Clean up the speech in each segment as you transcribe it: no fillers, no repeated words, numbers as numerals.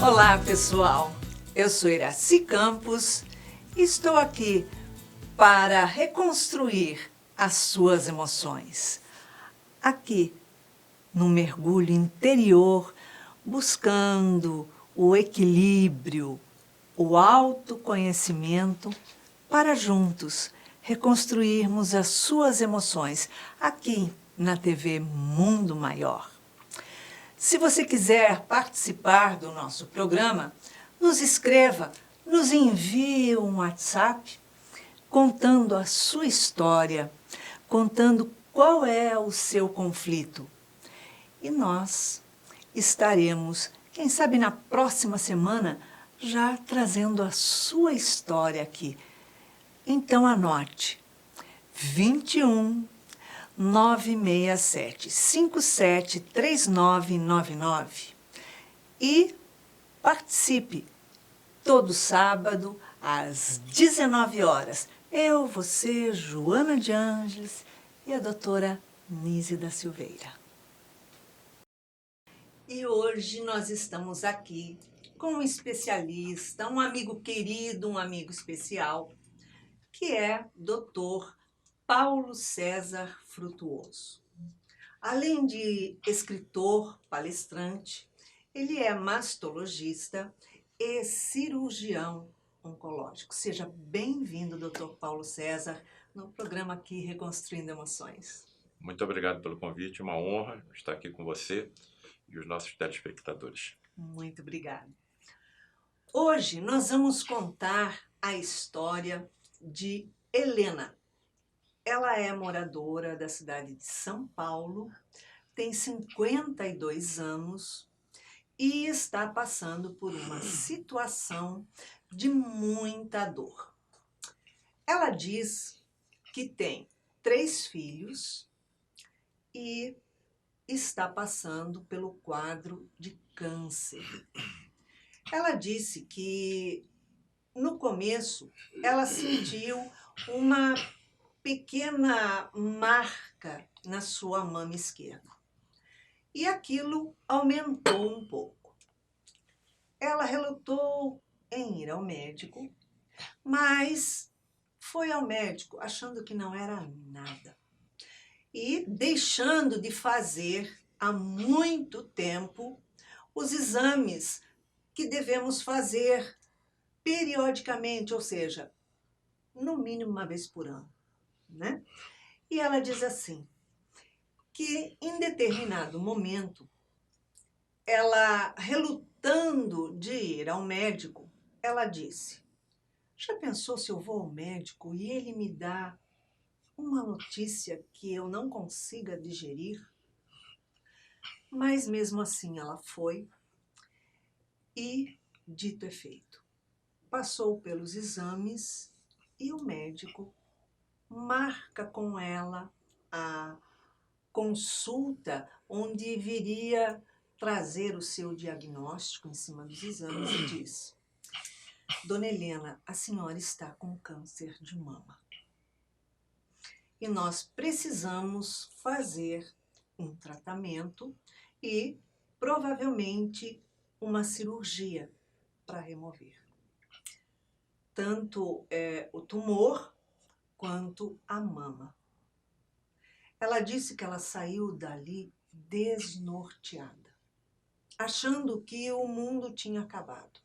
Olá, pessoal. Eu sou Iraci Campos e estou aqui para reconstruir as suas emoções. Aqui, no mergulho interior, buscando o equilíbrio, o autoconhecimento, para juntos reconstruirmos as suas emoções, aqui na TV Mundo Maior. Se você quiser participar do nosso programa, nos escreva, nos envie um WhatsApp contando a sua história, contando qual é o seu conflito. E nós estaremos, quem sabe na próxima semana, já trazendo a sua história aqui. Então anote, 21 967 573999 e participe todo sábado às 19 horas. Eu, você, Joana de Ângeles e a doutora Nise da Silveira. E hoje nós estamos aqui com um especialista, um amigo querido, um amigo especial, que é Dr. Paulo César Frutuoso. Além de escritor, palestrante, ele é mastologista e cirurgião oncológico. Seja bem-vindo, Dr. Paulo César, no programa aqui Reconstruindo Emoções. Muito obrigado pelo convite, uma honra estar aqui com você e os nossos telespectadores. Muito obrigada. Hoje nós vamos contar a história de Helena. Ela é moradora da cidade de São Paulo, tem 52 anos e está passando por uma situação de muita dor. Ela diz que tem 3 filhos e está passando pelo quadro de câncer. Ela disse que no começo ela sentiu uma pequena marca na sua mama esquerda. E aquilo aumentou um pouco. Ela relutou em ir ao médico, mas foi ao médico achando que não era nada. E deixando de fazer há muito tempo os exames que devemos fazer periodicamente, ou seja, no mínimo uma vez por ano, né? E ela diz assim, que em determinado momento, ela relutando de ir ao médico, ela disse, já pensou se eu vou ao médico e ele me dá uma notícia que eu não consiga digerir? Mas mesmo assim ela foi e, dito é feito, passou pelos exames e o médico marca com ela a consulta onde viria trazer o seu diagnóstico em cima dos exames e diz, Dona Helena, a senhora está com câncer de mama. E nós precisamos fazer um tratamento e provavelmente uma cirurgia para remover. Tanto o tumor quanto a mama. Ela disse que ela saiu dali desnorteada, achando que o mundo tinha acabado.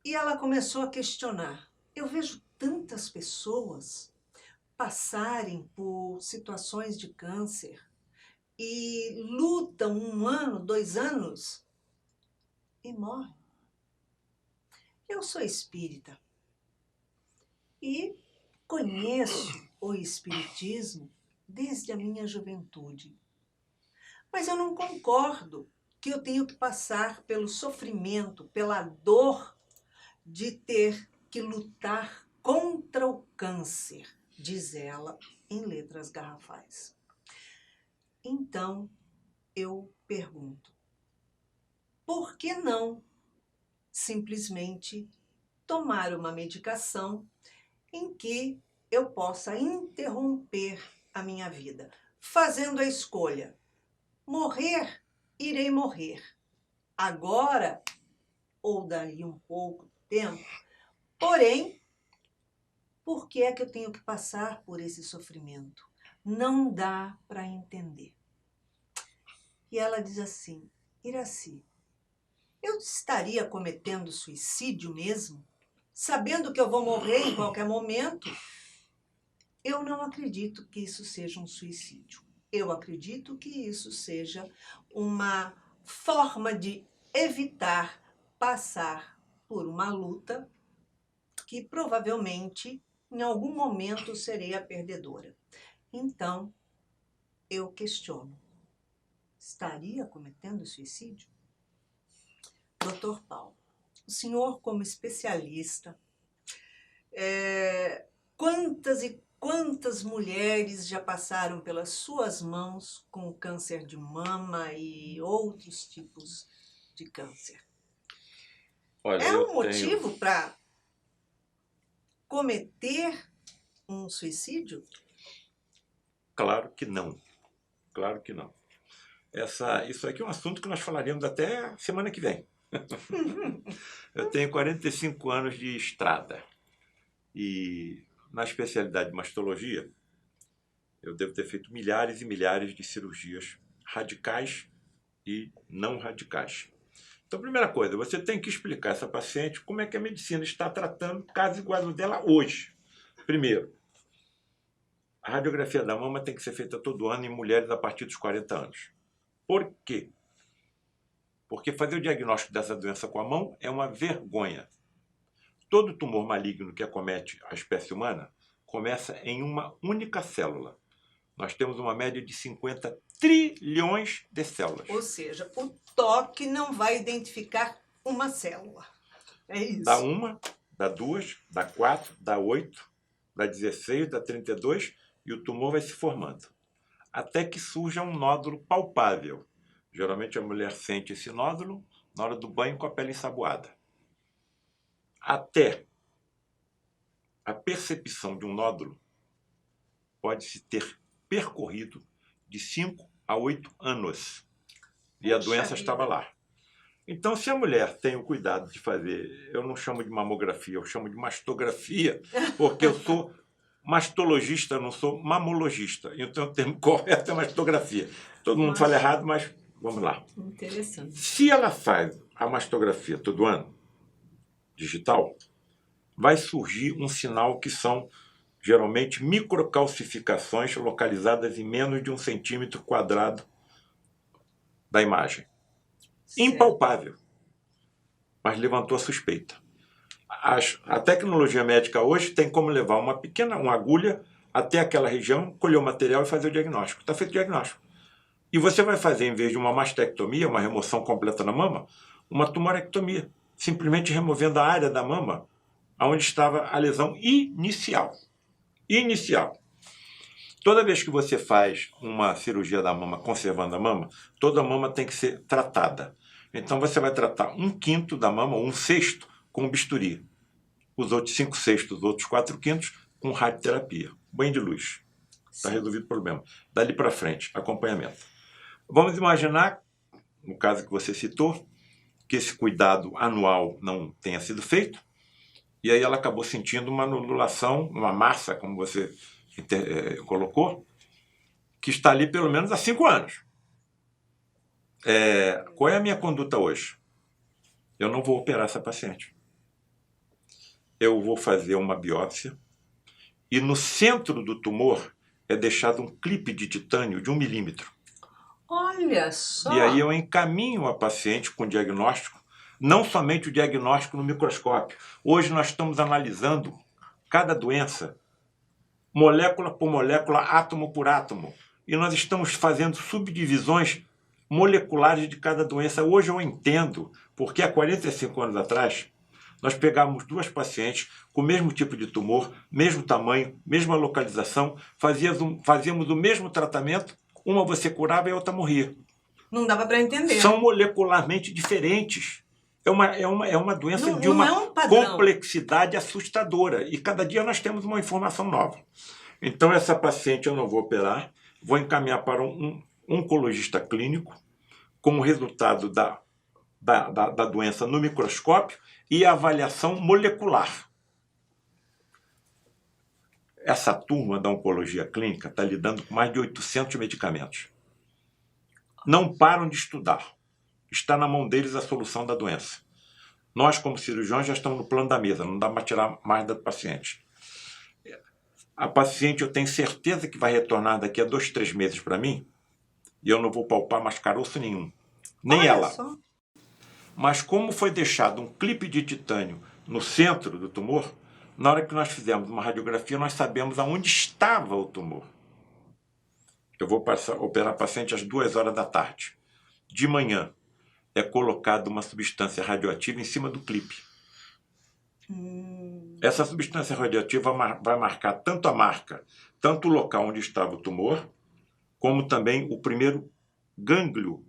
E ela começou a questionar. Eu vejo tantas pessoas passarem por situações de câncer e lutam 1 ano, 2 anos e morrem. Eu sou espírita e conheço o espiritismo desde a minha juventude. Mas eu não concordo que eu tenho que passar pelo sofrimento, pela dor de ter que lutar contra o câncer, diz ela em letras garrafais. Então, eu pergunto, por que não simplesmente tomar uma medicação em que eu possa interromper a minha vida, fazendo a escolha, morrer, irei morrer, agora ou dali um pouco de tempo. Porém, por que é que eu tenho que passar por esse sofrimento? Não dá para entender. E ela diz assim: Iraci, eu estaria cometendo suicídio mesmo? Sabendo que eu vou morrer em qualquer momento? Eu não acredito que isso seja um suicídio. Eu acredito que isso seja uma forma de evitar passar por uma luta que provavelmente em algum momento serei a perdedora. Então, eu questiono: estaria cometendo suicídio? Doutor Paulo, o senhor, como especialista, quantas e quantas mulheres já passaram pelas suas mãos com câncer de mama e outros tipos de câncer? Olha, É eu um motivo para cometer um suicídio? Claro que não. Claro que não. Isso aqui é um assunto que nós falaremos até semana que vem. Eu tenho 45 anos de estrada e na especialidade de mastologia eu devo ter feito milhares e milhares de cirurgias radicais e não radicais. Então, primeira coisa, você tem que explicar a essa paciente como é que a medicina está tratando caso igual ao dela hoje. Primeiro, a radiografia da mama tem que ser feita todo ano em mulheres a partir dos 40 anos. Por quê? Porque fazer o diagnóstico dessa doença com a mão é uma vergonha. Todo tumor maligno que acomete a espécie humana começa em uma única célula. Nós temos uma média de 50 trilhões de células. Ou seja, o toque não vai identificar uma célula. É isso. Dá uma, dá duas, dá 4, dá 8, dá 16, dá 32 e o tumor vai se formando. Até que surja um nódulo palpável. Geralmente a mulher sente esse nódulo na hora do banho com a pele ensaboada. Até a percepção de um nódulo pode-se ter percorrido de 5 a 8 anos. E a doença estava lá. Então, se a mulher tem o cuidado de fazer, eu não chamo de mamografia, eu chamo de mastografia, porque eu sou mastologista, eu não sou mamologista. Então, o termo correto é mastografia. Todo mundo fala errado, mas vamos lá. Interessante. Se ela faz a mastografia todo ano, digital, vai surgir um sinal que são, geralmente, microcalcificações localizadas em menos de 1 centímetro quadrado da imagem. Impalpável, mas levantou a suspeita. A tecnologia médica hoje tem como levar uma agulha até aquela região, colher o material e fazer o diagnóstico. Está feito o diagnóstico. E você vai fazer, em vez de uma mastectomia, uma remoção completa da mama, uma tumorectomia, simplesmente removendo a área da mama onde estava a lesão inicial. Toda vez que você faz uma cirurgia da mama, conservando a mama, toda a mama tem que ser tratada. Então você vai tratar 1/5 da mama, ou 1/6, com bisturi. Os outros 5/6, os outros 4/5 com radioterapia. Banho de luz. Está resolvido o problema. Dali para frente, acompanhamento. Vamos imaginar, no caso que você citou, que esse cuidado anual não tenha sido feito, e aí ela acabou sentindo uma nodulação, uma massa, como você colocou, que está ali pelo menos há 5 anos. Qual é a minha conduta hoje? Eu não vou operar essa paciente. Eu vou fazer uma biópsia e no centro do tumor é deixado um clipe de titânio de 1 milímetro. Olha só! E aí eu encaminho a paciente com diagnóstico, não somente o diagnóstico no microscópio. Hoje nós estamos analisando cada doença, molécula por molécula, átomo por átomo. E nós estamos fazendo subdivisões moleculares de cada doença. Hoje eu entendo porque há 45 anos atrás nós pegávamos 2 pacientes com o mesmo tipo de tumor, mesmo tamanho, mesma localização, fazíamos o mesmo tratamento, uma você curava e a outra morria. Não dava para entender. São molecularmente diferentes. É uma doença de uma complexidade assustadora. E cada dia nós temos uma informação nova. Então essa paciente eu não vou operar, vou encaminhar para um oncologista clínico, como resultado da da doença no microscópio e a avaliação molecular. Essa turma da oncologia clínica está lidando com mais de 800 medicamentos. Não param de estudar. Está na mão deles a solução da doença. Nós, como cirurgiões, já estamos no plano da mesa, não dá para tirar mais da paciente. A paciente, eu tenho certeza que vai retornar daqui a 2, 3 meses para mim, e eu não vou palpar mais caroço nenhum. Nem Olha ela. só. Mas como foi deixado um clipe de titânio no centro do tumor, na hora que nós fizemos uma radiografia, nós sabemos aonde estava o tumor. Eu vou operar a paciente às 2 horas da tarde. De manhã, é colocada uma substância radioativa em cima do clipe. Essa substância radioativa vai marcar tanto o local onde estava o tumor, como também o primeiro gânglio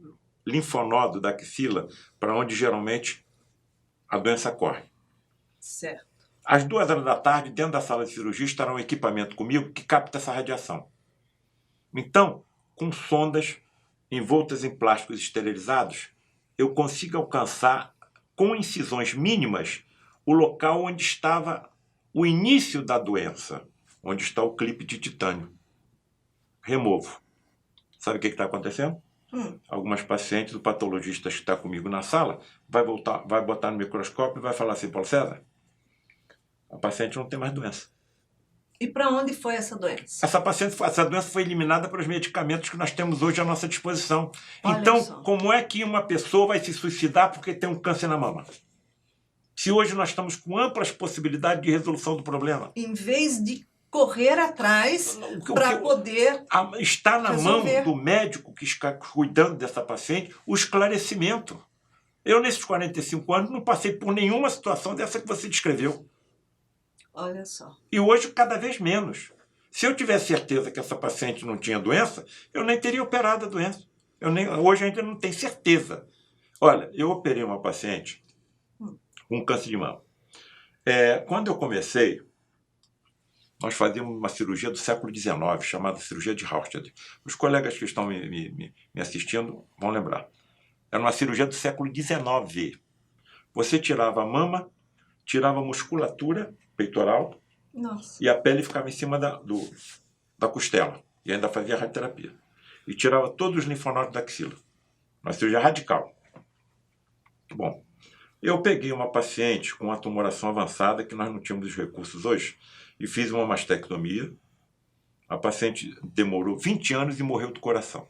linfonodo da axila, para onde geralmente a doença corre. Certo. Às 2 horas da tarde, dentro da sala de cirurgia, estará um equipamento comigo que capta essa radiação. Então, com sondas envoltas em plásticos esterilizados, eu consigo alcançar, com incisões mínimas, o local onde estava o início da doença, onde está o clipe de titânio. Removo. Sabe o que está acontecendo? Algumas pacientes, o patologista que está comigo na sala, vai botar no microscópio e vai falar assim: Paulo César, a paciente não tem mais doença. E para onde foi essa doença? Essa doença foi eliminada pelos medicamentos que nós temos hoje à nossa disposição. Olha Então, só. como é que uma pessoa vai se suicidar porque tem um câncer na mama? Se hoje nós estamos com amplas possibilidades de resolução do problema. Em vez de correr atrás para poder está na resolver. mão do médico que está cuidando dessa paciente o esclarecimento. Eu, nesses 45 anos, não passei por nenhuma situação dessa que você descreveu. Olha só. E hoje, cada vez menos. Se eu tivesse certeza que essa paciente não tinha doença, eu nem teria operado a doença. Hoje ainda não tenho certeza. Olha, eu operei uma paciente com câncer de mama. Quando eu comecei, nós fazíamos uma cirurgia do século XIX, chamada cirurgia de Hausted. Os colegas que estão me assistindo vão lembrar. Era uma cirurgia do século XIX. Você tirava a mama, tirava a musculatura peitoral. Nossa. E a pele ficava em cima da costela. E ainda fazia radioterapia. E tirava todos os linfonodos da axila. Uma cirurgia radical. Bom, eu peguei uma paciente com uma tumoração avançada, que nós não tínhamos os recursos hoje, e fiz uma mastectomia. A paciente demorou 20 anos e morreu do coração.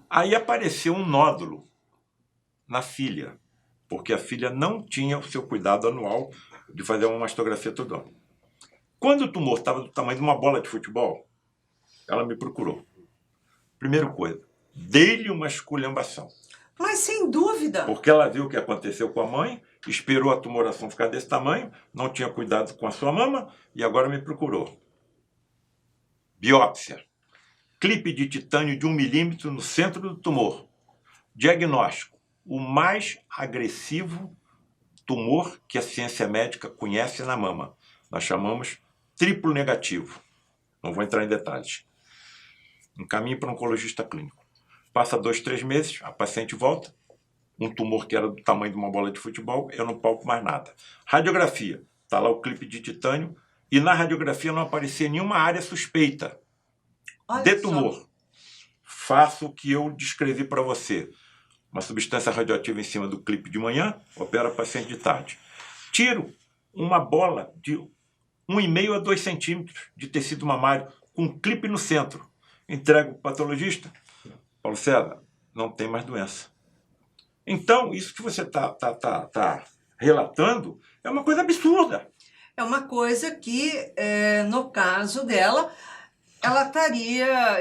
Aí apareceu um nódulo na filha, porque a filha não tinha o seu cuidado anual de fazer uma mastografia todo ano. Quando o tumor estava do tamanho de uma bola de futebol, ela me procurou. Primeira coisa, dei-lhe uma esculhambação. Mas sem dúvida. Porque ela viu o que aconteceu com a mãe, esperou a tumoração ficar desse tamanho, não tinha cuidado com a sua mama e agora me procurou. Biópsia. Clipe de titânio de 1 milímetro no centro do tumor. Diagnóstico. O mais agressivo tumor que a ciência médica conhece na mama. Nós chamamos triplo negativo. Não vou entrar em detalhes. Encaminho para um oncologista clínico. Passa 2, 3 meses, a paciente volta. Um tumor que era do tamanho de uma bola de futebol, eu não palpo mais nada. Radiografia. Está lá o clipe de titânio. E na radiografia não aparecia nenhuma área suspeita de tumor. Faço o que eu descrevi para você. Uma substância radioativa em cima do clipe de manhã, opera a paciente de tarde. Tiro uma bola de 1,5 a 2 centímetros de tecido mamário com um clipe no centro. Entrego para o patologista. Paulo César, não tem mais doença. Então, isso que você está relatando é uma coisa absurda. É uma coisa que, no caso dela, ela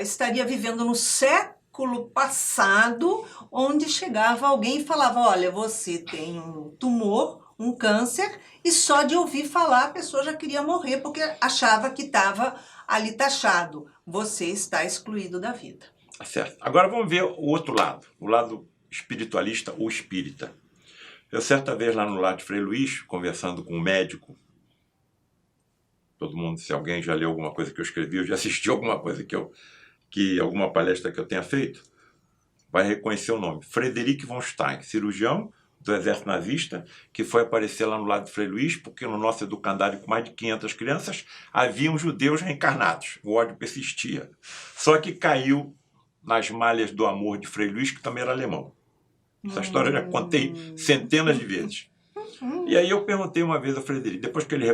estaria vivendo no século passado, onde chegava alguém e falava: olha, você tem um tumor, um câncer, e só de ouvir falar a pessoa já queria morrer porque achava que estava ali taxado. Você está excluído da vida. Certo. Agora vamos ver o outro lado, o lado espiritualista ou espírita. Eu, certa vez, lá no lar de Frei Luís, conversando com um médico, todo mundo, se alguém já leu alguma coisa que eu escrevi, ou já assistiu alguma coisa alguma palestra que eu tenha feito, vai reconhecer o nome. Frederic von Stein, cirurgião do exército nazista, que foi aparecer lá no lado de Frei Luís, porque no nosso educandário com mais de 500 crianças, haviam judeus reencarnados. O ódio persistia. Só que caiu nas malhas do amor de Frei Luís, que também era alemão. Essa história eu já contei centenas de vezes. E aí eu perguntei uma vez a Frederic, depois que ele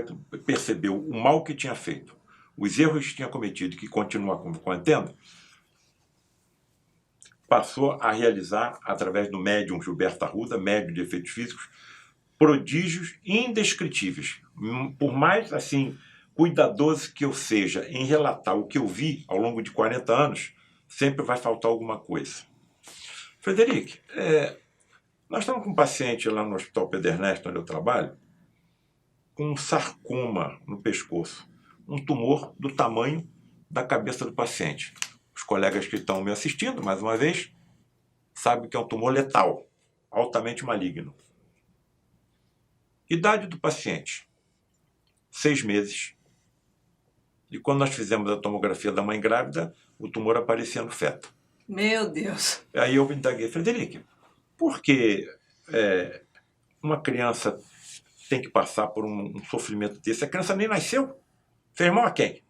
percebeu o mal que tinha feito, os erros que tinha cometido, que continua cometendo, passou a realizar, através do médium Gilberto Arruda, médium de efeitos físicos, prodígios indescritíveis. Por mais assim cuidadoso que eu seja em relatar o que eu vi ao longo de 40 anos, sempre vai faltar alguma coisa. Frederic, nós estamos com um paciente lá no Hospital Pedro Ernesto, onde eu trabalho, com um sarcoma no pescoço, um tumor do tamanho da cabeça do paciente. Os colegas que estão me assistindo, mais uma vez, sabem que é um tumor letal, altamente maligno. Idade do paciente, 6 meses. E quando nós fizemos a tomografia da mãe grávida, o tumor aparecia no feto. Meu Deus! Aí eu me indaguei, Frederic, por que uma criança tem que passar por um sofrimento desse? A criança nem nasceu. Fez mal a quem?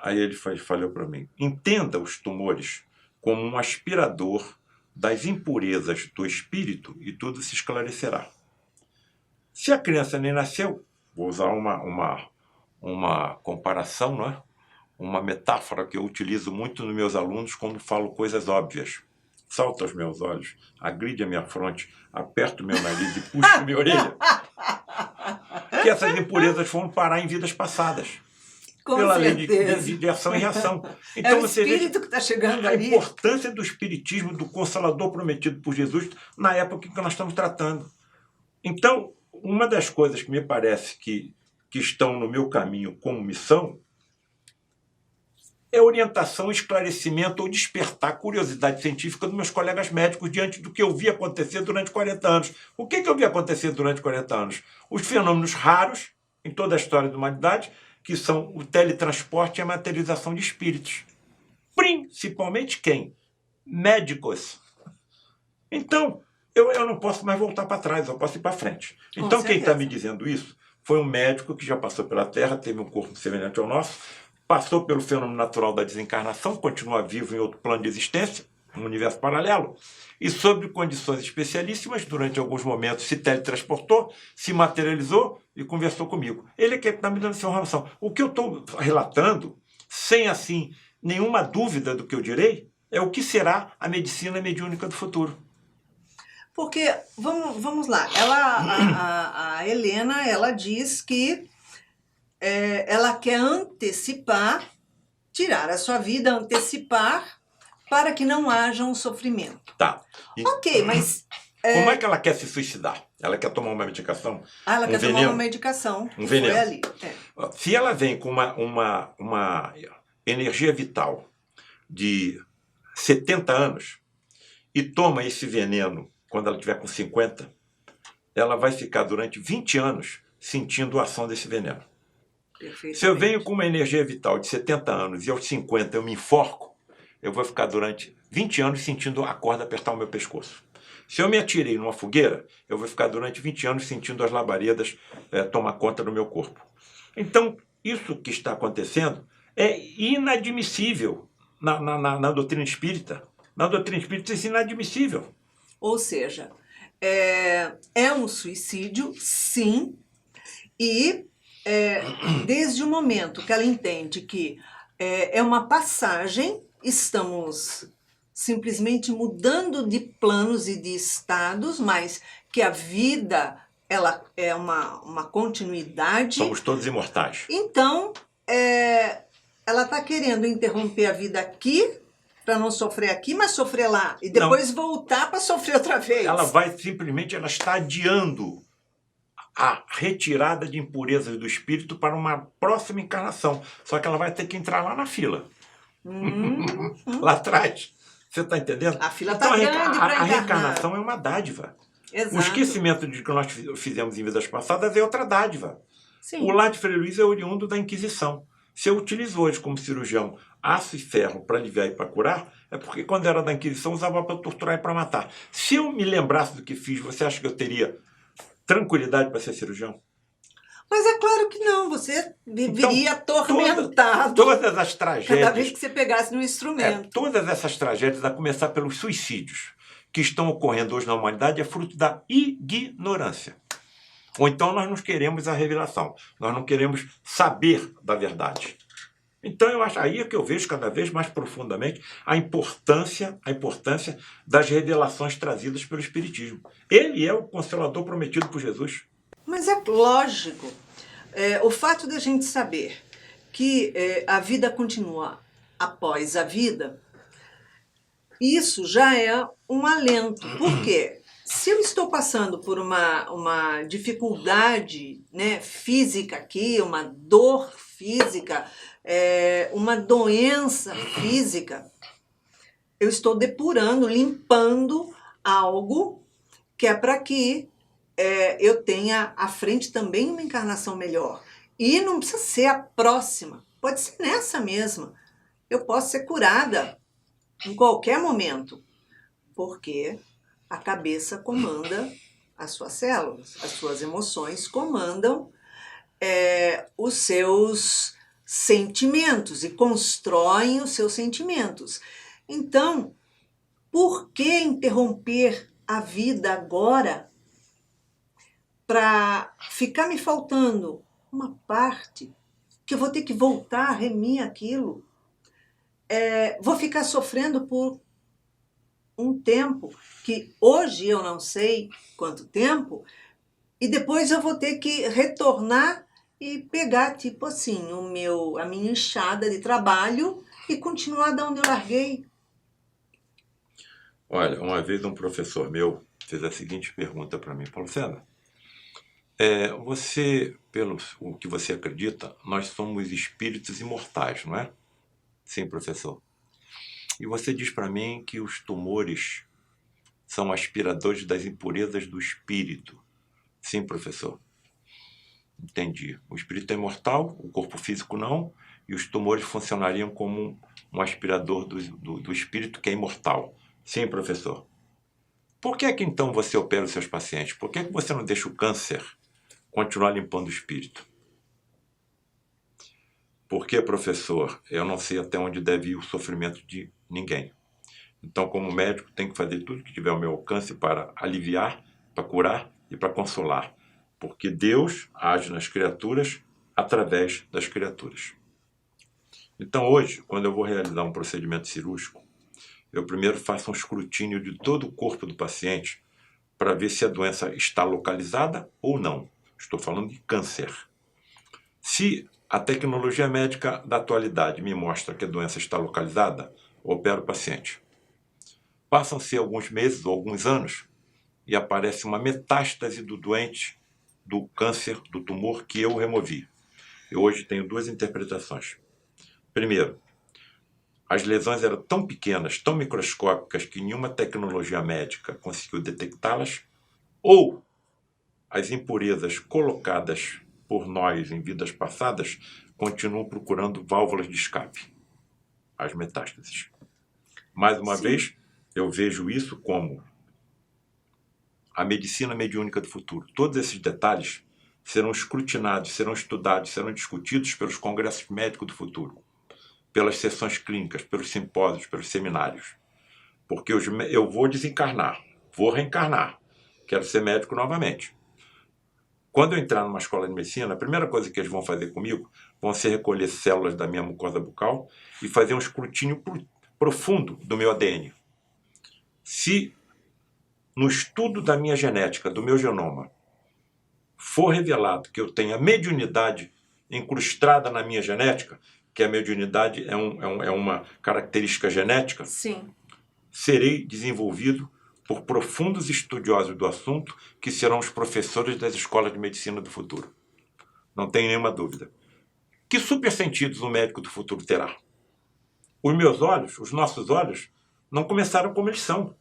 Aí ele falou para mim, entenda os tumores como um aspirador das impurezas do espírito e tudo se esclarecerá. Se a criança nem nasceu, vou usar uma comparação, não é? Uma metáfora que eu utilizo muito nos meus alunos quando falo coisas óbvias. Salta aos meus olhos, agride a minha fronte, aperta o meu nariz e puxa a minha orelha. Que essas impurezas foram parar em vidas passadas. Com pela certeza. lei de ação e reação. Então, o espírito que está chegando a ali. A importância do espiritismo, do Consolador prometido por Jesus, na época que nós estamos tratando. Então, uma das coisas que me parece que estão no meu caminho como missão é orientação, esclarecimento ou despertar a curiosidade científica dos meus colegas médicos diante do que eu vi acontecer durante 40 anos. O que eu vi acontecer durante 40 anos? Os fenômenos raros em toda a história da humanidade, que são o teletransporte e a materialização de espíritos. Principalmente quem? Médicos. Então, eu não posso mais voltar para trás, eu posso ir para frente. Então, quem está me dizendo isso foi um médico que já passou pela Terra, teve um corpo semelhante ao nosso, passou pelo fenômeno natural da desencarnação, continua vivo em outro plano de existência, um universo paralelo, e sob condições especialíssimas, durante alguns momentos se teletransportou, se materializou e conversou comigo. Ele é que está me dando essa informação. O que eu estou relatando, sem assim nenhuma dúvida do que eu direi, é o que será a medicina mediúnica do futuro. Porque, vamos lá, a Helena, ela diz que ela quer antecipar, tirar a sua vida, antecipar, para que não haja um sofrimento. Tá. Ok, mas... Como é que ela quer se suicidar? Ela quer tomar uma medicação? Ela quer tomar uma medicação. Um veneno. Foi ali. Se ela vem com uma energia vital de 70 anos e toma esse veneno quando ela estiver com 50, ela vai ficar durante 20 anos sentindo a ação desse veneno. Se eu venho com uma energia vital de 70 anos e aos 50 eu me enforco, eu vou ficar durante 20 anos sentindo a corda apertar o meu pescoço. Se eu me atirei numa fogueira, eu vou ficar durante 20 anos sentindo as labaredas tomar conta do meu corpo. Então, isso que está acontecendo é inadmissível na doutrina espírita. Na doutrina espírita isso é inadmissível. Ou seja, é um suicídio, sim, e desde o momento que ela entende que é uma passagem, estamos simplesmente mudando de planos e de estados, mas que a vida ela é uma continuidade. Somos todos imortais. Então, ela está querendo interromper a vida aqui, para não sofrer aqui, mas sofrer lá. E depois voltar para sofrer outra vez. Ela vai simplesmente, ela está adiando a retirada de impurezas do espírito para uma próxima encarnação. Só que ela vai ter que entrar lá na fila. Lá atrás. Você está entendendo? A fila então, está grande para a reencarnação é uma dádiva. Exato. O esquecimento de que nós fizemos em vidas passadas é outra dádiva. Sim. O lar de Frei Luís é oriundo da Inquisição. Se eu utilizo hoje como cirurgião aço e ferro para aliviar e para curar, é porque quando era da Inquisição usava para torturar e para matar. Se eu me lembrasse do que fiz, você acha que eu teria tranquilidade para ser cirurgião? Mas é claro que não, você Então, viveria atormentado todas as cada vez tragédias, que você pegasse no instrumento. todas essas tragédias, a começar pelos suicídios que estão ocorrendo hoje na humanidade, é fruto da ignorância. Ou então nós não queremos a revelação, nós não queremos saber da verdade. Então eu acho aí é que eu vejo cada vez mais profundamente a importância das revelações trazidas pelo Espiritismo. Ele é o Consolador prometido por Jesus. Mas é lógico, o fato de a gente saber que a vida continua após a vida, isso já é um alento. Por quê? Se eu estou passando por uma dificuldade, né, física aqui, uma dor física, uma doença física, eu estou depurando, limpando algo que é para que eu tenha à frente também uma encarnação melhor. E não precisa ser a próxima, pode ser nessa mesma. Eu posso ser curada em qualquer momento, porque a cabeça comanda as suas células, as suas emoções comandam os seus sentimentos e constroem os seus sentimentos. Então, por que interromper a vida agora para ficar me faltando uma parte que eu vou ter que voltar a remir aquilo? Vou ficar sofrendo por um tempo que hoje eu não sei quanto tempo, e depois eu vou ter que retornar e pegar, tipo assim, a minha enxada de trabalho e continuar de onde eu larguei. Olha, uma vez um professor meu fez a seguinte pergunta para mim, falou, César, você, pelo o que você acredita, nós somos espíritos imortais, não é? Sim, professor. E você diz para mim que os tumores são aspiradores das impurezas do espírito. Sim, professor. Entendi. O espírito é imortal, o corpo físico não, e os tumores funcionariam como um aspirador do espírito que é imortal. Sim, professor. Por que é que então você opera os seus pacientes? Por que é que você não deixa o câncer continuar limpando o espírito? Porque, professor, eu não sei até onde deve ir o sofrimento de ninguém. Então, como médico, tenho que fazer tudo que tiver ao meu alcance para aliviar, para curar e para consolar. Porque Deus age nas criaturas através das criaturas. Então, hoje, quando eu vou realizar um procedimento cirúrgico, eu primeiro faço um escrutínio de todo o corpo do paciente para ver se a doença está localizada ou não. Estou falando de câncer. Se a tecnologia médica da atualidade me mostra que a doença está localizada, opero o paciente. Passam-se alguns meses ou alguns anos e aparece uma metástase do doente, do câncer, do tumor que eu removi. Eu hoje tenho duas interpretações. Primeiro, as lesões eram tão pequenas, tão microscópicas, que nenhuma tecnologia médica conseguiu detectá-las, ou as impurezas colocadas por nós em vidas passadas continuam procurando válvulas de escape, as metástases. Mais uma vez, eu vejo isso como a medicina mediúnica do futuro. Todos esses detalhes serão escrutinados, serão estudados, serão discutidos pelos congressos médicos do futuro, pelas sessões clínicas, pelos simpósios, pelos seminários. Porque eu vou desencarnar, vou reencarnar, quero ser médico novamente. Quando eu entrar numa escola de medicina, a primeira coisa que eles vão fazer comigo vão ser recolher células da minha mucosa bucal e fazer um escrutínio profundo do meu ADN. Se no estudo da minha genética, do meu genoma, for revelado que eu tenho a mediunidade incrustada na minha genética, que a mediunidade é uma característica genética, Sim. Serei desenvolvido por profundos estudiosos do assunto que serão os professores das escolas de medicina do futuro. Não tem nenhuma dúvida. Que supersentidos o médico do futuro terá? Os meus olhos, os nossos olhos, não começaram como eles são.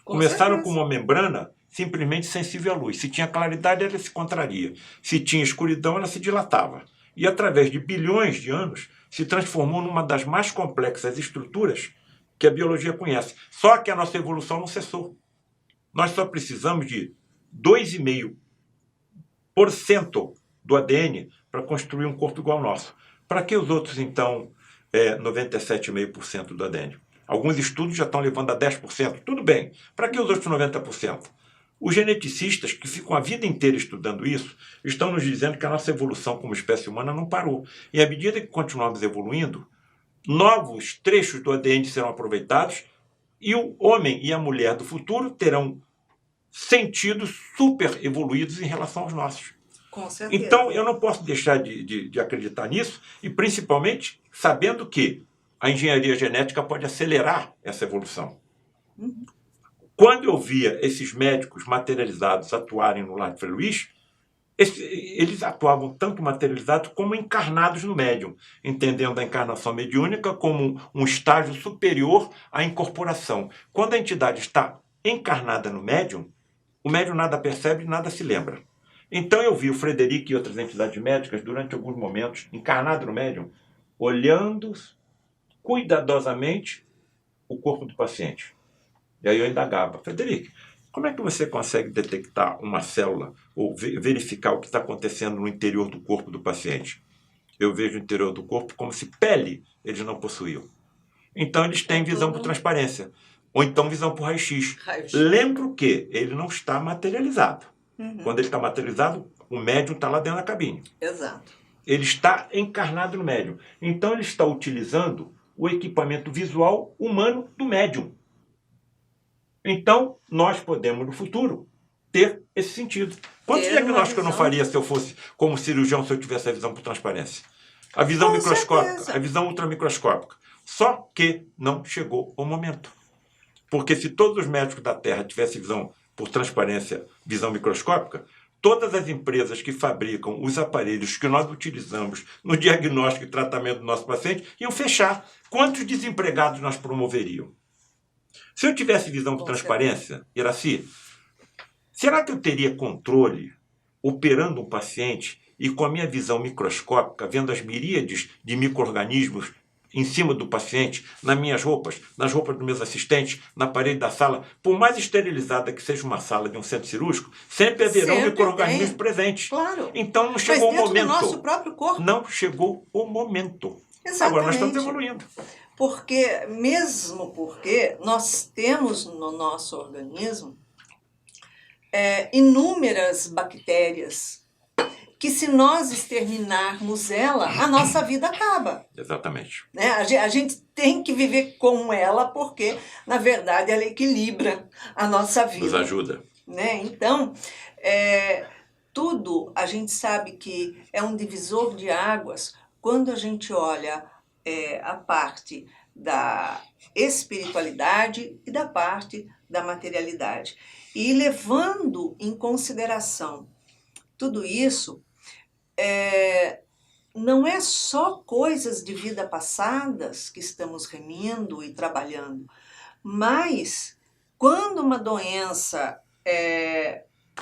Começaram com uma membrana simplesmente sensível à luz. Se tinha claridade, ela se contraria. Se tinha escuridão, ela se dilatava. e, através de bilhões de anos, se transformou numa das mais complexas estruturas que a biologia conhece. Só que a nossa evolução não cessou. Nós só precisamos de 2,5% do ADN para construir um corpo igual ao nosso. Para que os outros, então, 97,5% do ADN? Alguns estudos já estão levando a 10%. Tudo bem. Para que os outros 90%? Os geneticistas, que ficam a vida inteira estudando isso, estão nos dizendo que a nossa evolução como espécie humana não parou. E à medida que continuamos evoluindo, novos trechos do ADN serão aproveitados e o homem e a mulher do futuro terão sentidos super evoluídos em relação aos nossos. Com certeza. Então, eu não posso deixar de acreditar nisso, e principalmente sabendo que a engenharia genética pode acelerar essa evolução. Uhum. Quando eu via esses médicos materializados atuarem no Lar de Frei Luís, eles atuavam tanto materializados como encarnados no médium, entendendo a encarnação mediúnica como um estágio superior à incorporação. Quando a entidade está encarnada no médium, o médium nada percebe e nada se lembra. Então eu vi o Frederico e outras entidades médicas, durante alguns momentos, encarnado no médium, olhando cuidadosamente o corpo do paciente. E aí eu indagava: Frederico, como é que você consegue detectar uma célula ou verificar o que está acontecendo no interior do corpo do paciente? Eu vejo o interior do corpo como se pele eles não possuíam. Então eles têm visão por transparência, ou então visão por raio-x. Lembro que ele não está materializado. Uhum. Quando ele está materializado, o médium está lá dentro da cabine. Exato. Ele está encarnado no médium. Então ele está utilizando o equipamento visual humano do médium. Então, nós podemos, no futuro, ter esse sentido. Quantos diagnósticos eu não faria se eu fosse, como cirurgião, se eu tivesse a visão por transparência? A visão microscópica, a visão ultramicroscópica. Só que não chegou o momento. Porque se todos os médicos da Terra tivessem visão por transparência, visão microscópica, todas as empresas que fabricam os aparelhos que nós utilizamos no diagnóstico e tratamento do nosso paciente iam fechar. Quantos desempregados nós promoveriam? Se eu tivesse visão de transparência, Iraci, será que eu teria controle operando um paciente e com a minha visão microscópica, vendo as miríades de micro-organismos em cima do paciente, nas minhas roupas, nas roupas dos meus assistentes, na parede da sala? Por mais esterilizada que seja uma sala de um centro cirúrgico, sempre haverão micro-organismos presentes. Claro. Então não chegou o momento. Do nosso próprio corpo. Não chegou o momento. Exatamente. Agora nós estamos evoluindo. Mesmo porque nós temos no nosso organismo inúmeras bactérias que, se nós exterminarmos ela, a nossa vida acaba. Exatamente. Né? A gente tem que viver com ela porque, na verdade, ela equilibra a nossa vida. Nos ajuda. Né? Então, tudo a gente sabe que é um divisor de águas quando a gente olha a parte da espiritualidade e da parte da materialidade. E levando em consideração tudo isso, não é só coisas de vida passadas que estamos remindo e trabalhando, mas quando uma doença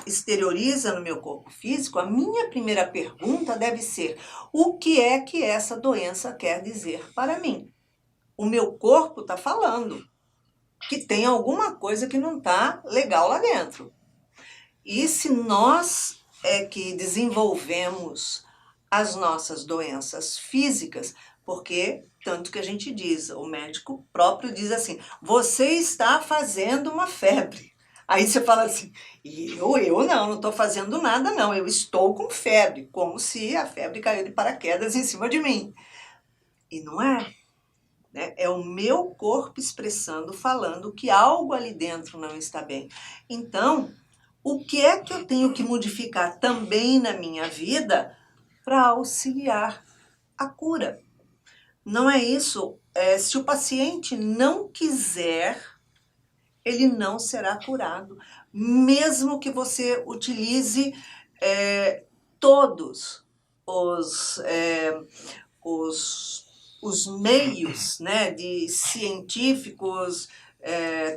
exterioriza no meu corpo físico, a minha primeira pergunta deve ser: o que é que essa doença quer dizer para mim? O meu corpo está falando que tem alguma coisa que não está legal lá dentro. E se nós que desenvolvemos as nossas doenças físicas, porque tanto que a gente diz, o médico próprio diz assim: você está fazendo uma febre. Aí você fala assim: eu não estou fazendo nada não, eu estou com febre, como se a febre caiu de paraquedas em cima de mim. E não é. Né? É o meu corpo expressando, falando que algo ali dentro não está bem. Então, o que é que eu tenho que modificar também na minha vida para auxiliar a cura? Não é isso. Se o paciente não quiser, ele não será curado. Mesmo que você utilize todos os meios, né, de científicos,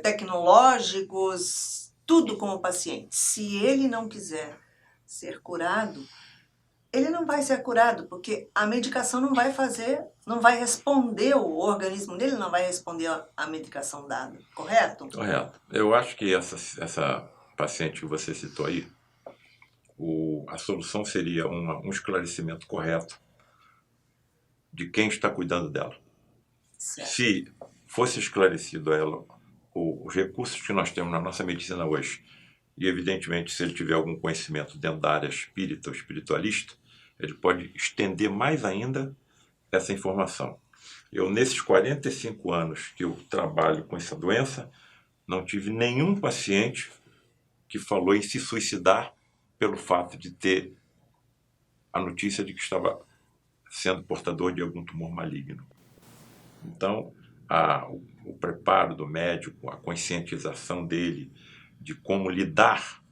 tecnológicos, tudo com o paciente. Se ele não quiser ser curado, ele não vai ser curado, porque a medicação não vai fazer, não vai responder, o organismo dele não vai responder à medicação dada, correto? Correto. Eu acho que essa paciente que você citou aí, a solução seria um esclarecimento correto de quem está cuidando dela. Certo. Se fosse esclarecido a ela os recursos que nós temos na nossa medicina hoje, e evidentemente se ele tiver algum conhecimento dentro da área espírita ou espiritualista, ele pode estender mais ainda essa informação. Eu, nesses 45 anos que eu trabalho com essa doença, não tive nenhum paciente que falou em se suicidar pelo fato de ter a notícia de que estava sendo portador de algum tumor maligno. Então, o preparo do médico, a conscientização dele de como lidar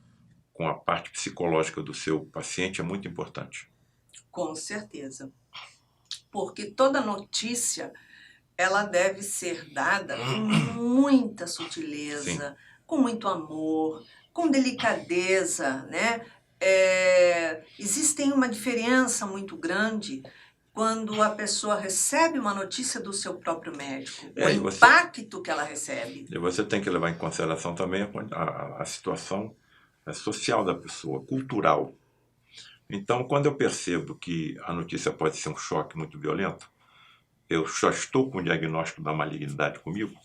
com a parte psicológica do seu paciente é muito importante. Com certeza. Porque toda notícia, ela deve ser dada com muita sutileza, Sim. com muito amor, com delicadeza, né? Existem uma diferença muito grande quando a pessoa recebe uma notícia do seu próprio médico, o impacto que ela recebe. E você tem que levar em consideração também a situação social da pessoa, cultural. Então, quando eu percebo que a notícia pode ser um choque muito violento, eu já estou com o diagnóstico da malignidade comigo,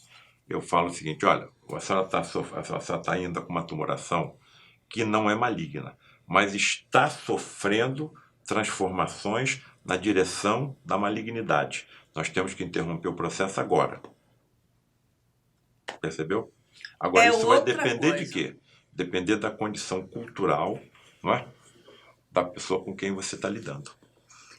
eu falo o seguinte: olha, a senhora está indo com uma tumoração que não é maligna, mas está sofrendo transformações na direção da malignidade. Nós temos que interromper o processo agora. Percebeu? Agora, isso vai depender de quê? Depender da condição cultural, não é? Da pessoa com quem você está lidando.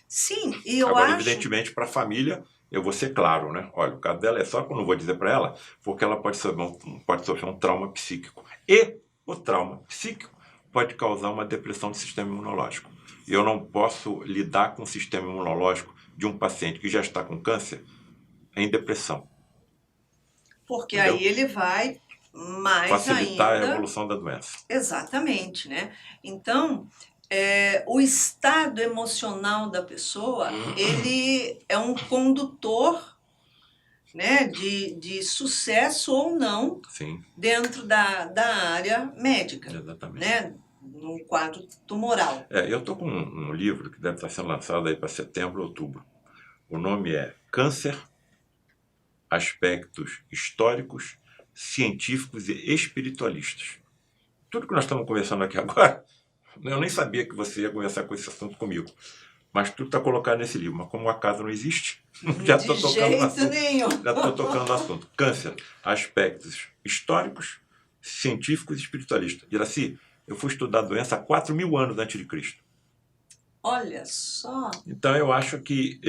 Sim, e eu agora, acho... evidentemente, para a família, eu vou ser claro, né? Olha, o caso dela é só que eu não vou dizer para ela, porque ela pode sofrer um trauma psíquico. E o trauma psíquico pode causar uma depressão do sistema imunológico. E eu não posso lidar com o sistema imunológico de um paciente que já está com câncer em depressão. Porque entendeu? Aí ele vai mais facilitar ainda... a evolução da doença. Exatamente, né? Então, o estado emocional da pessoa, ele é um condutor, né, de sucesso ou não. Sim. Dentro da área médica. Exatamente. Né? No quadro tumoral. Eu estou com um livro que deve estar sendo lançado aí para setembro, outubro. O nome é Câncer, Aspectos Históricos, Científicos e Espiritualistas. Tudo que nós estamos conversando aqui agora, eu nem sabia que você ia conversar com esse assunto comigo. Mas tudo está colocado nesse livro. Mas como o acaso não existe, já estou tocando no assunto. Já estou tocando no assunto. Câncer, aspectos históricos, científicos e espiritualistas. Iraci, eu fui estudar a doença há 4.000 anos antes de Cristo. Olha só! Então eu acho que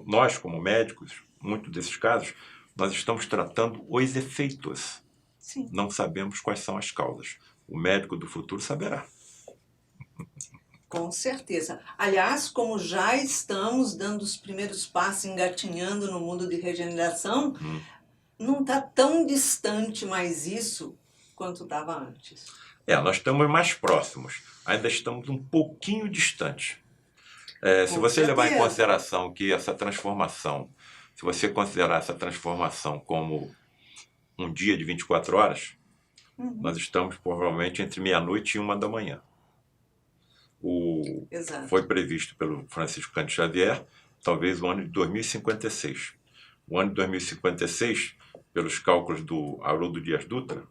nós como médicos, muitos desses casos, nós estamos tratando os efeitos. Sim. Não sabemos quais são as causas. O médico do futuro saberá. Com certeza. Aliás, como já estamos dando os primeiros passos, engatinhando no mundo de regeneração, não está tão distante mais isso quanto estava antes. Nós estamos mais próximos. Ainda estamos um pouquinho distantes. Se você levar em consideração que essa transformação, se você considerar essa transformação como um dia de 24 horas, nós estamos provavelmente entre meia-noite e 1 da manhã. Foi previsto pelo Francisco Cândido Xavier, talvez o ano de 2056. O ano de 2056, pelos cálculos do Haroldo Dias Dutra,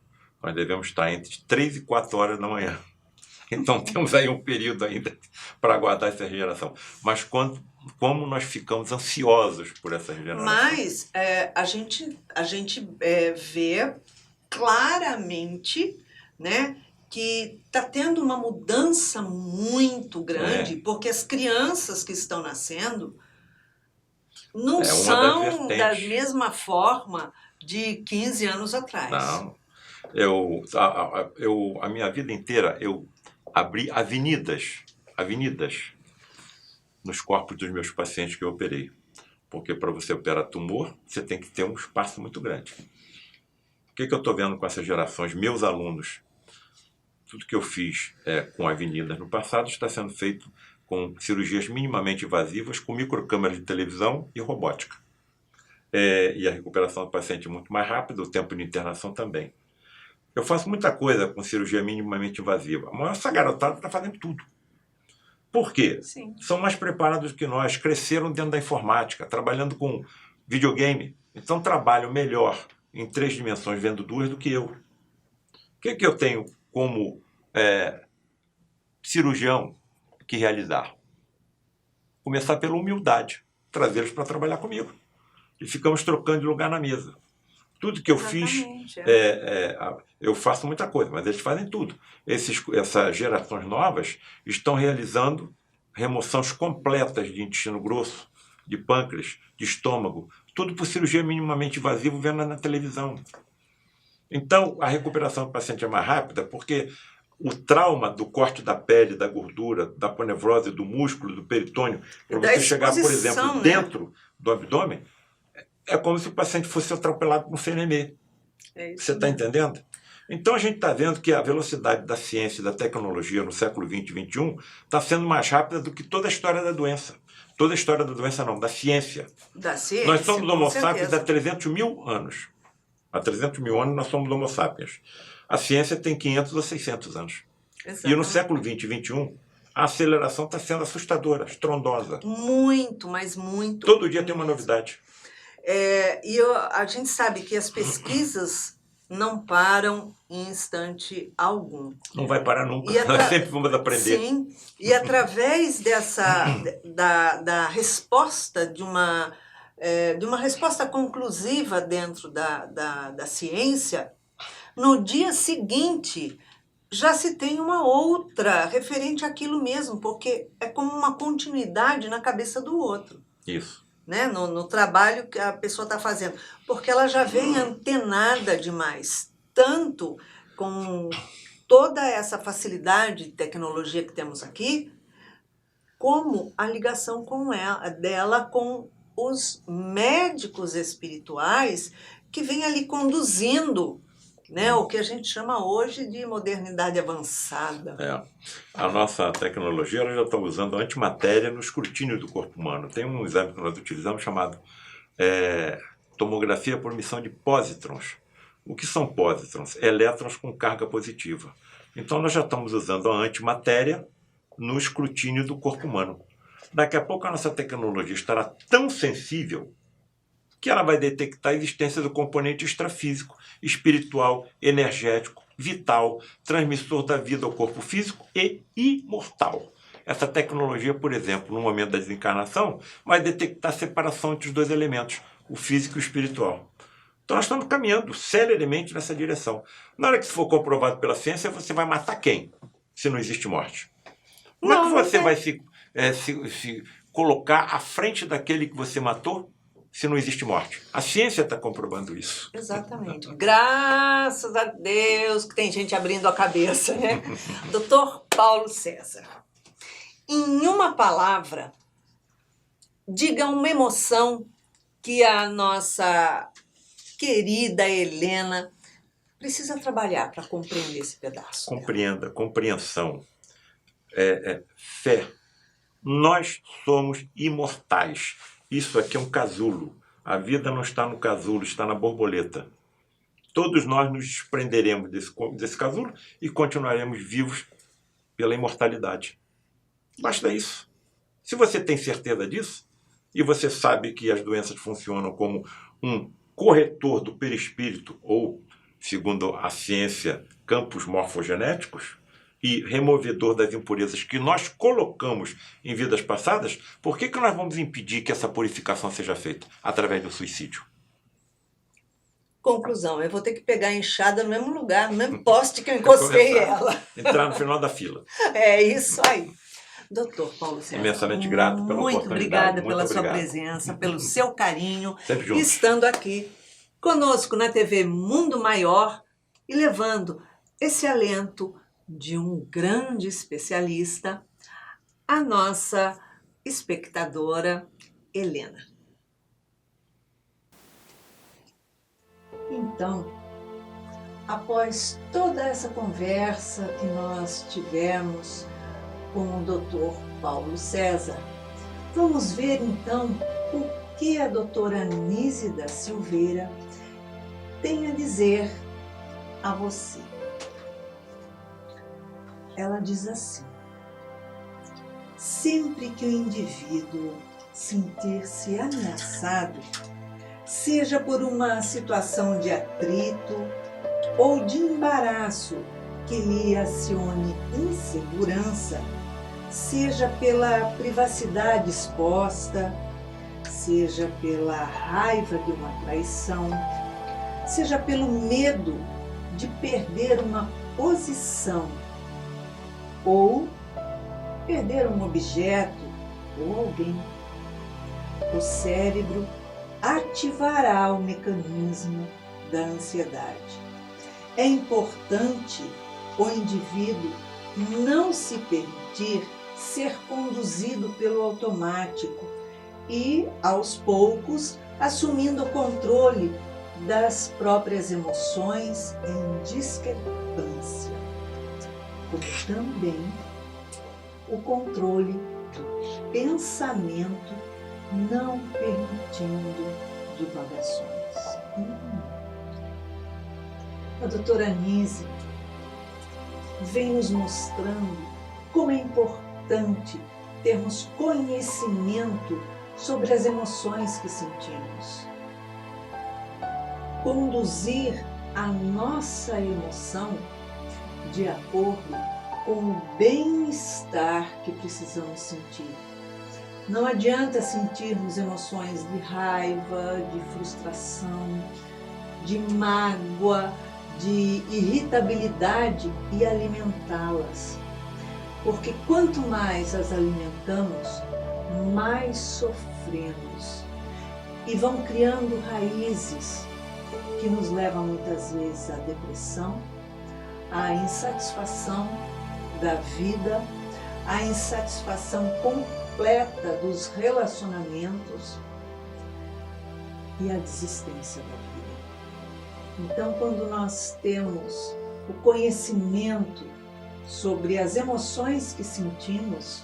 nós devemos estar entre 3 e 4 horas da manhã. Então temos aí um período ainda para aguardar essa regeneração. Mas como nós ficamos ansiosos por essa regeneração. Mas a gente vê claramente, né, que está tendo uma mudança muito grande, porque as crianças que estão nascendo não são da mesma forma de 15 anos atrás. Não. A minha vida inteira eu abri avenidas nos corpos dos meus pacientes que eu operei. Porque para você operar tumor, você tem que ter um espaço muito grande. O que eu estou vendo com essas gerações, meus alunos? Tudo que eu fiz com avenidas no passado está sendo feito com cirurgias minimamente invasivas, com microcâmeras de televisão e robótica. E a recuperação do paciente é muito mais rápida, o tempo de internação também. Eu faço muita coisa com cirurgia minimamente invasiva, mas essa garotada está fazendo tudo. Por quê? Sim. São mais preparados que nós, cresceram dentro da informática, trabalhando com videogame, então trabalham melhor em 3 dimensões vendo 2 do que eu. O que eu tenho como cirurgião que realizar? Começar pela humildade, trazê-los para trabalhar comigo. E ficamos trocando de lugar na mesa. Tudo que eu fiz, eu faço muita coisa, mas eles fazem tudo. Essas gerações novas estão realizando remoções completas de intestino grosso, de pâncreas, de estômago, tudo por cirurgia minimamente invasiva vendo na televisão. Então, a recuperação do paciente é mais rápida porque o trauma do corte da pele, da gordura, da ponevrose, do músculo, do peritônio, para você chegar, por exemplo, né? dentro do abdômen, é como se o paciente fosse atropelado por um CNM. Você está entendendo? Então a gente está vendo que a velocidade da ciência e da tecnologia no século XX e XXI está sendo mais rápida do que toda a história da doença. Toda a história da doença não, da ciência. Da ciência, nós somos Homo sapiens há 300 mil anos. Há 300 mil anos nós somos Homo sapiens. A ciência tem 500 ou 600 anos. Exatamente. E no século XX e XXI, a aceleração está sendo assustadora, estrondosa. Muito, mas muito. Todo dia tem uma novidade. A gente sabe que as pesquisas não param em instante algum. Não vai parar nunca, nós sempre vamos aprender. Sim, e através da resposta, de uma resposta conclusiva dentro da ciência, no dia seguinte já se tem uma outra referente àquilo mesmo, porque é como uma continuidade na cabeça do outro. Isso. Né, no trabalho que a pessoa está fazendo, porque ela já vem antenada demais, tanto com toda essa facilidade de tecnologia que temos aqui, como a ligação dela com os médicos espirituais que vêm ali conduzindo, né, o que a gente chama hoje de modernidade avançada. A nossa tecnologia ela já está usando antimatéria no escrutínio do corpo humano. Tem um exame que nós utilizamos chamado tomografia por emissão de pósitrons. O que são pósitrons? Elétrons com carga positiva. Então nós já estamos usando a antimatéria no escrutínio do corpo humano. Daqui a pouco a nossa tecnologia estará tão sensível que ela vai detectar a existência do componente extrafísico, espiritual, energético, vital, transmissor da vida ao corpo físico e imortal. Essa tecnologia, por exemplo, no momento da desencarnação, vai detectar a separação entre os 2 elementos, o físico e o espiritual. Então nós estamos caminhando celeremente nessa direção. Na hora que isso for comprovado pela ciência, você vai matar quem, se não existe morte? Como é que você vai se colocar à frente daquele que você matou, se não existe morte? A ciência está comprovando isso. Exatamente. Graças a Deus que tem gente abrindo a cabeça, né? Dr. Paulo César, em uma palavra, diga uma emoção que a nossa querida Helena precisa trabalhar para compreender esse pedaço. Compreenda, compreensão, fé. Nós somos imortais. Isso aqui é um casulo. A vida não está no casulo, está na borboleta. Todos nós nos desprenderemos desse casulo e continuaremos vivos pela imortalidade. Basta isso. Se você tem certeza disso, e você sabe que as doenças funcionam como um corretor do perispírito, ou, segundo a ciência, campos morfogenéticos, e removedor das impurezas que nós colocamos em vidas passadas, por que nós vamos impedir que essa purificação seja feita? Através do suicídio. Conclusão, eu vou ter que pegar a enxada no mesmo lugar, no mesmo poste que eu encostei ela. Entrar no final da fila. É isso aí. Doutor Paulo César, imensamente grato pela muito oportunidade. Obrigada pela sua presença, pelo seu carinho, sempre juntos, estando aqui conosco na TV Mundo Maior e levando esse alento de um grande especialista, a nossa espectadora Helena. Então, após toda essa conversa que nós tivemos com o Dr. Paulo César. Vamos ver então o que a doutora Anísia da Silveira tem a dizer a você. Ela diz assim: sempre que o indivíduo sentir-se ameaçado, seja por uma situação de atrito ou de embaraço que lhe acione insegurança, seja pela privacidade exposta, seja pela raiva de uma traição, seja pelo medo de perder uma posição ou perder um objeto ou alguém, o cérebro ativará o mecanismo da ansiedade. É importante o indivíduo não se permitir ser conduzido pelo automático e, aos poucos, assumindo o controle das próprias emoções em discrepância, como também o controle do pensamento, não permitindo divagações. A doutora Anísia vem nos mostrando como é importante termos conhecimento sobre as emoções que sentimos. Conduzir a nossa emoção de acordo com o bem-estar que precisamos sentir. Não adianta sentirmos emoções de raiva, de frustração, de mágoa, de irritabilidade e alimentá-las. Porque quanto mais as alimentamos, mais sofremos. E vão criando raízes que nos levam muitas vezes à depressão, à insatisfação da vida, à insatisfação completa dos relacionamentos e à desistência da vida. Então, quando nós temos o conhecimento sobre as emoções que sentimos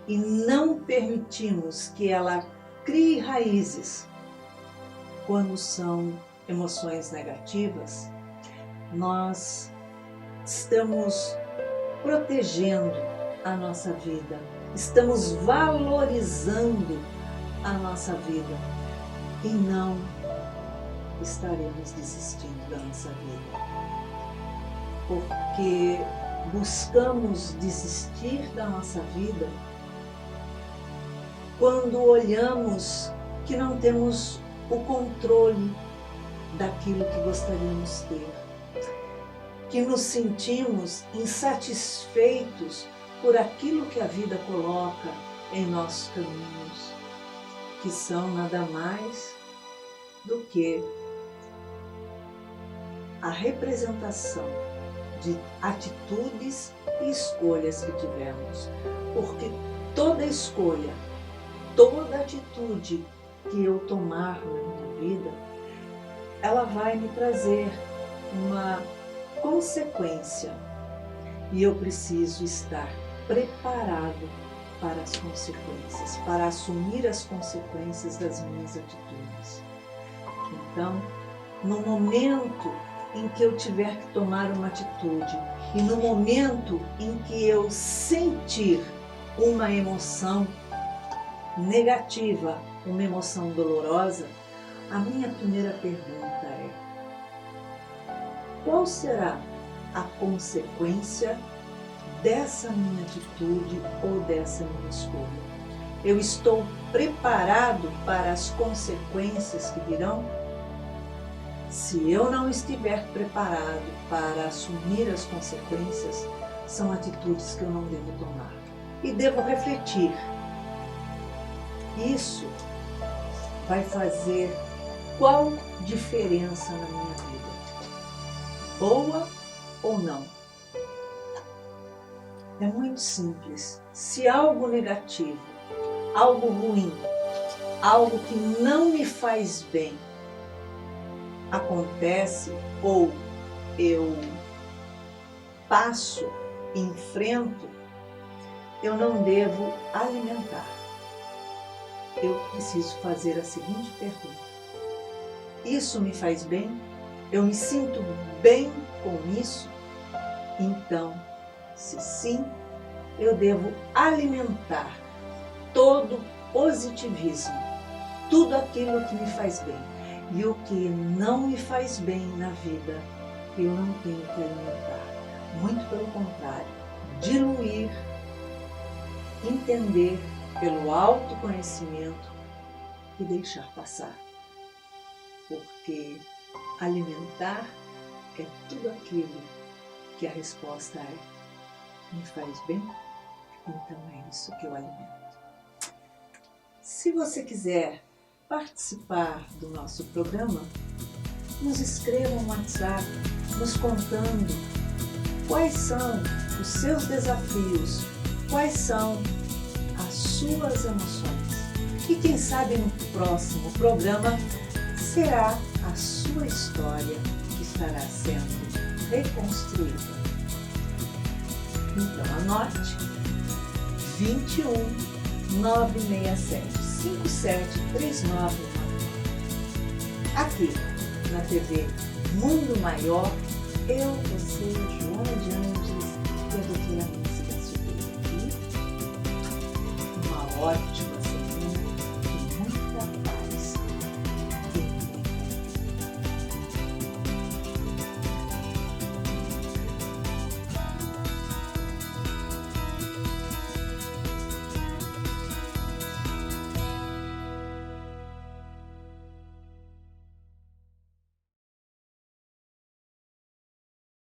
e não permitimos que ela crie raízes quando são emoções negativas, nós estamos protegendo a nossa vida, estamos valorizando a nossa vida e não estaremos desistindo da nossa vida. Porque buscamos desistir da nossa vida quando olhamos que não temos o controle daquilo que gostaríamos ter, que nos sentimos insatisfeitos por aquilo que a vida coloca em nossos caminhos, que são nada mais do que a representação de atitudes e escolhas que tivemos. Porque toda escolha, toda atitude que eu tomar na minha vida, ela vai me trazer uma consequência. E eu preciso estar preparado para as consequências, para assumir as consequências das minhas atitudes. Então, no momento em que eu tiver que tomar uma atitude e no momento em que eu sentir uma emoção negativa, uma emoção dolorosa, a minha primeira pergunta é: qual será a consequência dessa minha atitude ou dessa minha escolha? Eu estou preparado para as consequências que virão? Se eu não estiver preparado para assumir as consequências, são atitudes que eu não devo tomar. E devo refletir. Isso vai fazer qual diferença na minha vida? Boa ou não? É muito simples. Se algo negativo, algo ruim, algo que não me faz bem acontece ou eu passo, enfrento, eu não devo alimentar. Eu preciso fazer a seguinte pergunta: isso me faz bem? Eu me sinto bem com isso? Então, se sim, eu devo alimentar todo positivismo, tudo aquilo que me faz bem. E o que não me faz bem na vida, eu não tenho que alimentar. Muito pelo contrário, diluir, entender pelo autoconhecimento e deixar passar. Porque alimentar é tudo aquilo que a resposta é: me faz bem? Então é isso que eu alimento. Se você quiser participar do nosso programa, nos escreva um WhatsApp nos contando quais são os seus desafios, quais são as suas emoções. E quem sabe no próximo programa será a sua história que estará sendo reconstruída. Então anote: 21 967 573999. Aqui na TV Mundo Maior, eu, você, Joana de Andes e a doutora Nancy da Silveira aqui. Uma ótima